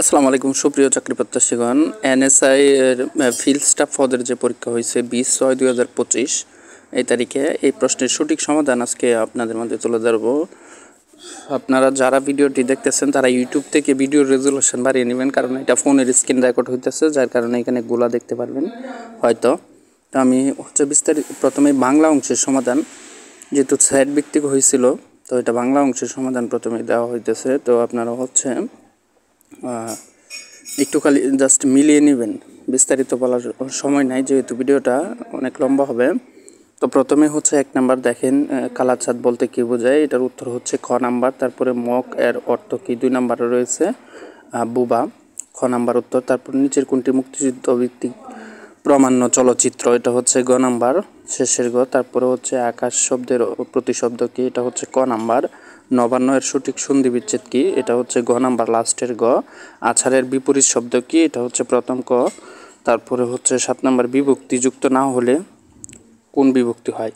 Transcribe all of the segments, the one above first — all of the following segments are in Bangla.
আসসালামু আলাইকুম সুপ্রিয় চাকরি প্রত্যাশীগণ। এনএসআই এর ফিল্ড স্টাফ পদের যে পরীক্ষা হয়েছে 20/6/2025 এই তারিখে এই প্রশ্নের সঠিক সমাধান আজকে আপনাদের মধ্যে তুলে ধরবো। আপনারা যারা ভিডিওটি দেখতেছেন তারা ইউটিউব থেকে ভিডিওর রেজুলেশন বাড়িয়ে নেবেন, কারণ এটা ফোনের স্ক্রিন রেকর্ড হইতেছে, যার কারণে এখানে গোলা দেখতে পারবেন হয়তো। তো আমি বিস্তারিত প্রথমে বাংলা অংশের সমাধান, যেহেতু সাইড ভিত্তিক হয়েছিল তো এটা বাংলা অংশের সমাধান প্রথমে দেওয়া হইতেছে। তো আপনারা একটু খালি জাস্ট মিলিয়ে নেবেন, বিস্তারিত বলার সময় নাই যেহেতু ভিডিওটা অনেক লম্বা হবে। তো প্রথমে 1 নাম্বার দেখেন, কালা ছাদ বলতে কী বোঝায়, এটার উত্তর হচ্ছে খ নাম্বার। তারপরে মক এর অর্থ কী, 2 নাম্বারে রয়েছে বুবা, খ নাম্বার উত্তর। তারপর নিচের কোনটি মুক্তিযুদ্ধ ভিত্তিক প্রামাণ্য চলচ্চিত্র, এটা হচ্ছে গ নাম্বার, শেষের গ। তারপরে আকাশ শব্দের প্রতিশব্দ কি, এটা হচ্ছে ক নাম্বার। নবান্ন এর সঠিক সন্ধি বিচ্ছেদ কি, এটা হচ্ছে গ নাম্বার, লাস্টের গ। আছাড়ের বিপরীত শব্দ কি, এটা হচ্ছে প্রথম ক। তারপরে 7 নাম্বার, বিভক্তি যুক্ত না হলে কোন বিভক্তি হয়,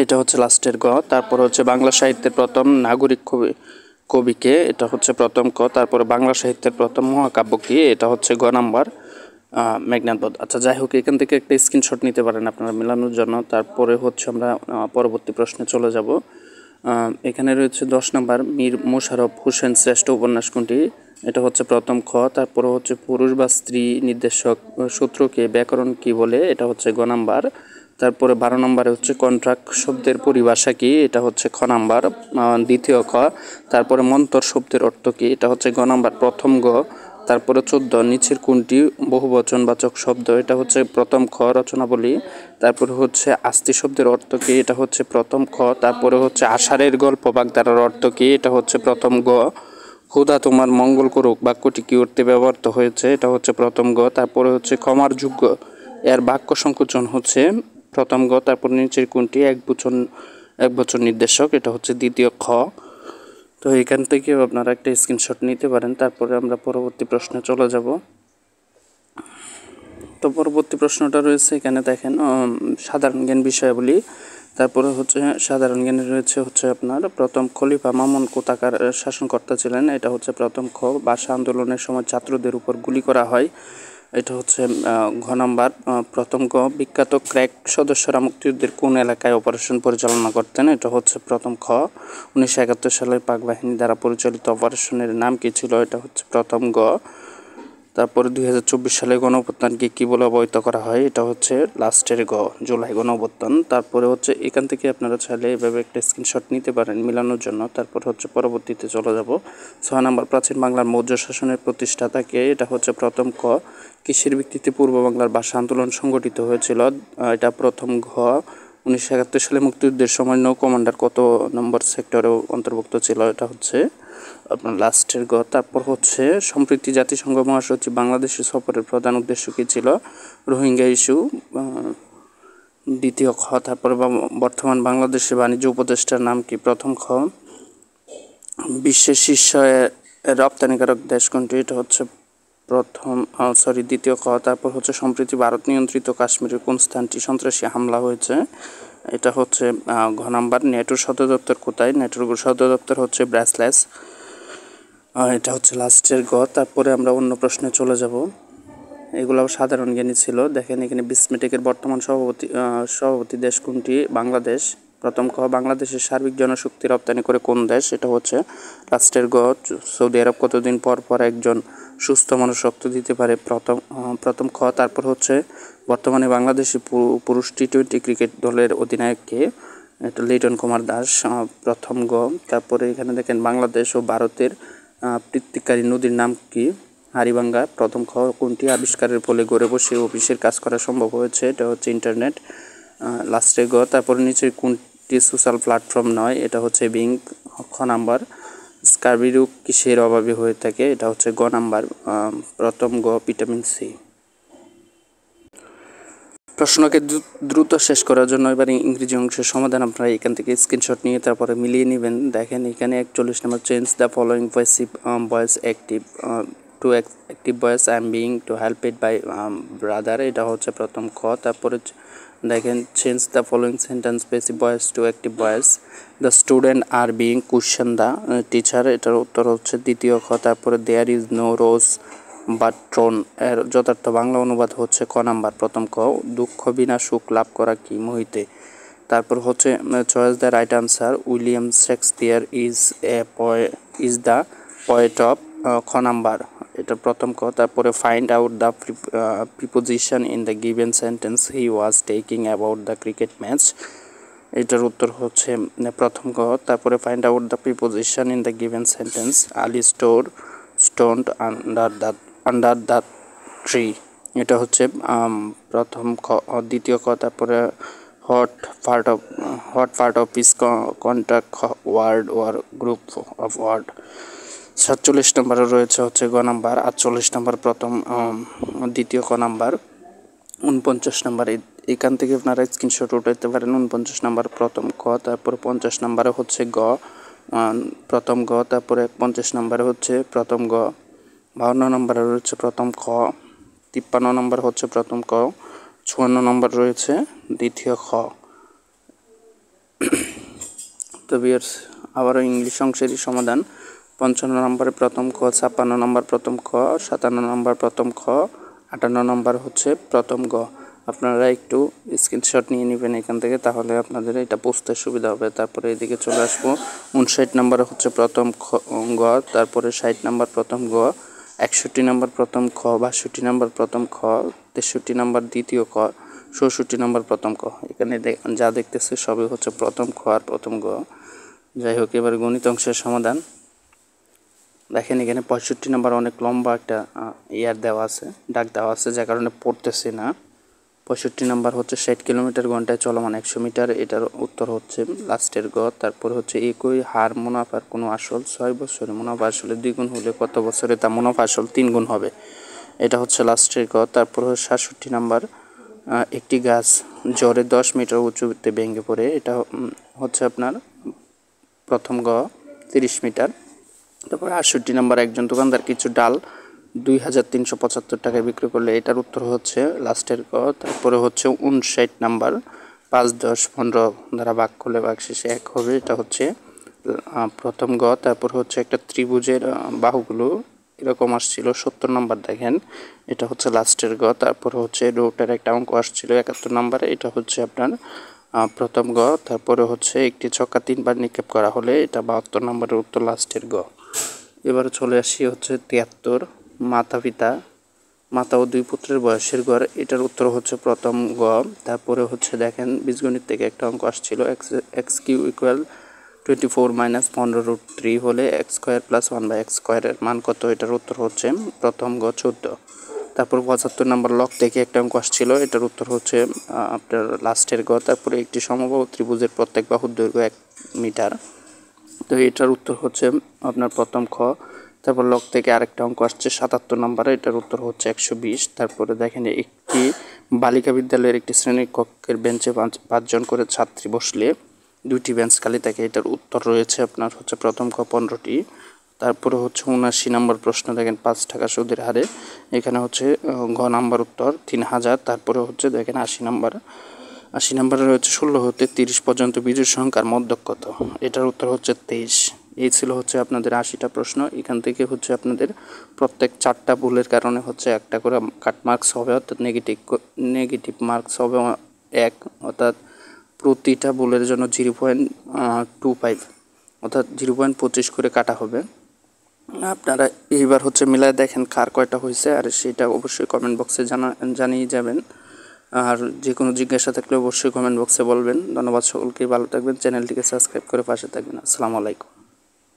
এটা হচ্ছে লাস্টের গ। তারপর বাংলা সাহিত্যের প্রথম নাগরিক কবিকে, এটা হচ্ছে প্রথম ক। তারপরে বাংলা সাহিত্যের প্রথম মহাকাব্য কি, এটা হচ্ছে গ নাম্বার, মেঘনাদ বধ। আচ্ছা, যাই হোক, এখান থেকে একটা স্ক্রিনশট নিতে পারেন আপনারা মেলানোর জন্য। তারপরে আমরা পরবর্তী প্রশ্নে চলে যাব। এখানে রয়েছে 10 নাম্বার, মীর মোশাররফ হোসেন শ্রেষ্ঠ উপন্যাস কোনটি, এটা হচ্ছে প্রথম খ। তারপরে পুরুষ বা স্ত্রী নির্দেশক সূত্রকে ব্যাকরণ কি বলে, এটা হচ্ছে গ নাম্বার। তারপরে 12 নম্বরে কন্ট্রাক্ট শব্দের পরিভাষা কি, এটা হচ্ছে খ নাম্বার, দ্বিতীয় খ। তারপরে মন্তর শব্দের অর্থ কি, এটা হচ্ছে গ নাম্বার, প্রথম গ। তারপরে 14, নিচের কোনটি বহুবচনবাচক শব্দ, এটা হচ্ছে প্রথম খ, রচনাবলী। তারপরে আস্তি শব্দের অর্থ কি, এটা হচ্ছে প্রথম খ। তারপরে আষাঢ়ের গল্প বাগধারার অর্থ কি, এটা হচ্ছে প্রথম গ। খোদা তোমার মঙ্গল করুক বাক্যটি কি অর্থে ব্যবহৃত হয়েছে, এটা হচ্ছে প্রথম গ। তারপরে ক্ষমার যোগ্য এর বাক্য সংকোচন হচ্ছে প্রথম গ। তারপর নিচের কোনটি এক বচন নির্দেশক, এটা হচ্ছে দ্বিতীয় খ। তো এখান থেকে আপনারা একটা স্ক্রিনশট নিতে পারেন। তারপরে আমরা পরবর্তী প্রশ্নে চলে যাব। তো পরবর্তী প্রশ্নটা রয়েছে এখানে দেখেন, সাধারণ জ্ঞান বিষয়াবলী। তারপরে সাধারণ জ্ঞানে রয়েছে আপনার প্রথম খলিফা মামুন কোথাকার শাসনকর্তা ছিলেন, এটা হচ্ছে প্রথম খ। ভাষা আন্দোলনের সময় ছাত্রদের উপর গুলি করা হয়, এটা হচ্ছে ঘ নাম্বার, প্রথম গ। বিখ্যাত ক্র্যাক সদস্যরা মুক্তিযুদ্ধের কোন এলাকায় অপারেশন পরিচালনা করতেন, এটা হচ্ছে প্রথম খ। 1971 সালে পাক বাহিনী দ্বারা পরিচালিত অপারেশনের নাম কি ছিল, এটা হচ্ছে প্রথম গ। তারপরে 2024 সালে গণঅভ্যুত্থানকে কী বলে অবহিত করা হয়, এটা হচ্ছে লাস্টের গ, জুলাই গণঅভ্যুত্থান। তারপরে এখান থেকে আপনারা চাইলে এভাবে একটা স্ক্রিনশট নিতে পারেন মেলানোর জন্য। তারপর পরবর্তীতে চলে যাব। 6 নম্বর, প্রাচীন বাংলার মৌর্য শাসনের প্রতিষ্ঠাতা কে, এটা হচ্ছে প্রথম ক। কিসের ভিত্তিতে পূর্ব বাংলার ভাষা আন্দোলন সংগঠিত হয়েছিল, এটা প্রথম ঘ। 1971 সালে মুক্তিযুদ্ধের সময় নৌ কমান্ডার কত নম্বর সেক্টরে অন্তর্ভুক্ত ছিল, এটা হচ্ছে আপনার লাস্টের গ। তারপর সম্প্রতি জাতিসংঘ মহাসচিব বাংলাদেশের সফরের প্রধান উদ্দেশ্য কী ছিল, রোহিঙ্গা ইস্যু, দ্বিতীয় খ। তারপরে বর্তমান বাংলাদেশের বাণিজ্য উপদেষ্টার নাম কি, প্রথম খ। বিশ্বের শীর্ষ রপ্তানিকারক দেশ কোনটি, এটা হচ্ছে দ্বিতীয় খ। তারপর সম্প্রতি ভারত নিয়ন্ত্রিত কাশ্মীরের কোন স্থানটি সন্ত্রাসী হামলা হয়েছে, এটা হচ্ছে ঘ নাম্বার। নেটোর সদর দপ্তর কোথায়, নেটোর সদর দপ্তর হচ্ছে ব্রাসেলস, এটা হচ্ছে লাস্টের গ। তারপরে আমরা অন্য প্রশ্নে চলে যাব। এগুলোও সাধারণ জ্ঞানী ছিল। দেখেন এখানে বিসমেটেকের বর্তমান সভাপতি দেশ কোনটি, বাংলাদেশ, প্রথম খ। বাংলাদেশের সার্বিক জনশক্তি রপ্তানি করে কোন দেশ, এটা হচ্ছে লাস্টের গ, সৌদি আরব। কতদিন পর পর একজন সুস্থ মানুষ রক্ত দিতে পারে, প্রথম খ। তারপর বর্তমানে বাংলাদেশি পুরুষ টি-20 ক্রিকেট দলের অধিনায়ককে, এটা লিটন কুমার দাস, প্রথম গ। তারপরে এখানে দেখেন বাংলাদেশ ও ভারতের পৃথিবীকারী নদীর নাম কি, হাড়িভাঙ্গা, প্রথম খ। কোনটি আবিষ্কারের ফলে ঘরে বসে অফিসের কাজ করা সম্ভব হয়েছে, এটা হচ্ছে ইন্টারনেট, লাস্টে গ। তারপরে নিচে কোনটি সোশ্যাল প্ল্যাটফর্ম নয়, এটা হচ্ছে বিং, খ নাম্বার। স্কার্বি রোগ কিসের অভাবে হয়ে থাকে, এটা হচ্ছে গ নাম্বার, প্রথম গ, ভিটামিন সি। প্রশ্নকে দ্রুত শেষ করার জন্য এবার ইংরেজি অংশের সমাধান আপনারা এখান থেকে স্ক্রিনশট নিয়ে তারপরে মিলিয়ে নেবেন। দেখেন এখানে 41 নম্বর, change the following voice active, to active voice I am being to help it by brother, এটা হচ্ছে প্রথম খ। তারপরে দেখেন change the following sentence passive voice to active voice. The student are being question the teacher, এটার উত্তর হচ্ছে দ্বিতীয় খ। তারপরে there is no rose but thorn, এর যথার্থ বাংলা অনুবাদ হচ্ছে ক নাম্বার প্রথম ক। দুঃখ বিনা সুখ লাভ করা কি মোহিতে। তারপর হচ্ছে choice the right answer, William Shakespeare is the poet of, খ নাম্বার এটা প্রথম ক। তারপরে find out the preposition in the given sentence he was taking about the cricket match, এটার উত্তর হচ্ছে প্রথম ক। তারপরে find out the preposition in the given sentence Ali stoned under the tree, এটা হচ্ছে প্রথম খ। দ্বিতীয় ক। তারপরে hot part of his contact word war group of word. 47 নম্বরে রয়েছে হচ্ছে গ নাম্বার, 48 নম্বর প্রথম দ্বিতীয় ক নাম্বার, 49 নাম্বার এখান থেকে আপনারা স্ক্রিনশট উঠাইতে পারেন। 49 নাম্বার প্রথম ক। তারপরে 50 নম্বরে হচ্ছে গ প্রথম গ। তারপরে 50 নম্বরে হচ্ছে প্রথম গ। 52 নম্বরে রয়েছে প্রথম খ। 53 নম্বর হচ্ছে প্রথম ক। 54 নম্বর রয়েছে দ্বিতীয় খ। তো ভিউয়ার্স আবারও ইংলিশ অংশেরই সমাধান। 55 নম্বরে প্রথম খ, 56 নম্বর প্রথম খ, 57 নম্বর প্রথম খ, 58 নম্বর হচ্ছে প্রথম গ। আপনারা একটু স্ক্রিনশট নিয়ে নেবেন এখান থেকে, তাহলে আপনাদের এটা বুঝতে সুবিধা হবে। তারপরে এদিকে চলে আসবো 59 নম্বরে হচ্ছে প্রথম গ। তারপরে 60 নম্বর প্রথম গ, 61 নম্বর প্রথম খ, 62 নম্বর প্রথম খ, 63 নম্বর দ্বিতীয় ক, 64 নম্বর প্রথম ক। এখানে যা দেখতেছে সবই হচ্ছে প্রথম খ আর প্রথম গ। যাই হোক, এবার গণিত অংশের সমাধান। দেখেন এখানে 65 নম্বর অনেক লম্বা একটা দেওয়া আছে, ডাক দেওয়া আছে, যার কারণে পড়তেছি না। 65 নম্বর হচ্ছে 60 কিলোমিটার ঘন্টায় চলমান 100 মিটার, এটার উত্তর হচ্ছে লাস্টের গ। তারপর হচ্ছে একই হার মুনাফার কোনো আসল 6 বছরে মুনাফা আসলে 2 গুণ হলে কত বছরে তা মুনাফা আসল 3 গুণ হবে, এটা হচ্ছে লাস্টের গ। তারপর 67 নম্বর একটি গাছ জ্বরে 10 মিটার উঁচুতে ভেঙে পড়ে, এটা হচ্ছে আপনার প্রথম গ 30 মিটার। তারপরে 68 নম্বর একজন দোকানদার কিছু ডাল 2375 টাকায় বিক্রি করলে, এটার উত্তর হচ্ছে লাস্টের গ। তারপরে হচ্ছে 59 নাম্বার 5, 10, 15 দ্বারা ভাগ করলে ভাগশেষে 1 হবে, এটা হচ্ছে প্রথম গ। তারপর হচ্ছে একটা ত্রিভুজের বাহুগুলো এরকম আসছিল 70 নাম্বার, দেখেন এটা হচ্ছে লাস্টের গ। তারপর হচ্ছে রুটের একটা অঙ্ক আসছিল 71 নাম্বারে, এটা হচ্ছে আপনার প্রথম গ। তারপরে হচ্ছে একটি ছক্কা 3 বার নিক্ষেপ করা হলে, এটা 72 নাম্বারের উত্তর লাস্টের গ। এবারে চলে আসি হচ্ছে 73 মাতা ও 2 পুত্রের বয়সের গড়, এটার উত্তর হচ্ছে প্রথম গ। তারপরে হচ্ছে দেখেন বীজগণিত থেকে একটা অঙ্ক আসছিল এক্স কিউ ইকুয়াল 24 মাইনাস 15√3 হলে এক্স স্কোয়ার প্লাস 1/x স্কোয়ারের মান কত, এটার উত্তর হচ্ছে প্রথম গ 14। তারপর 75 নম্বর লক থেকে একটা অঙ্ক আসছিল, এটার উত্তর হচ্ছে আপনার লাস্টের গ। তারপরে একটি সমবাহু ত্রিভুজের প্রত্যেক বাহুর দৈর্ঘ্য 1 মিটার, তো এটার উত্তর হচ্ছে আপনার প্রথম খ। তারপর লক থেকে আরেকটা অঙ্ক আসছে 77 নম্বরে, এটার উত্তর হচ্ছে 120। তারপরে দেখেন একটি বালিকা বিদ্যালয়ের একটি শ্রেণীর কক্ষের বেঞ্চে 5 জন করে ছাত্রী বসলে 2টি বেঞ্চ খালি থাকে, এটার উত্তর রয়েছে আপনার হচ্ছে প্রথম খ 15টি। তারপরে হচ্ছে 79 নম্বর প্রশ্ন, দেখেন 5 টাকা সুদের হারে, এখানে হচ্ছে ঘ নাম্বার উত্তর 3000। তারপরে হচ্ছে দেখেন 80 নম্বরে রয়েছে 16 হতে 30 পর্যন্ত বিজোড় সংখ্যার মধ্যক কত, এটার উত্তর হচ্ছে 23। এই ছিল হচ্ছে আপনাদের 80টা প্রশ্ন। এখান থেকে হচ্ছে আপনাদের প্রত্যেক 4টা ভুলের কারণে হচ্ছে একটা করে কাট মার্কস হবে, অর্থাৎ নেগেটিভ মার্কস হবে 1, অর্থাৎ প্রতিটা ভুলের জন্য 0.25 অর্থাৎ 0.25 করে কাটা হবে। আপনারা এইবার হচ্ছে মিলায় দেখেন কার কয়টা হয়েছে, আর সেটা অবশ্যই কমেন্ট বক্সে জানিয়ে যাবেন। আর যে কোনো জিজ্ঞাসা থাকলে অবশ্যই কমেন্ট বক্সে বলবেন। ধন্যবাদ সকলকে, ভালো থাকবেন, চ্যানেলটিকে সাবস্ক্রাইব করে পাশে থাকবেন। আসসালামু আলাইকুম।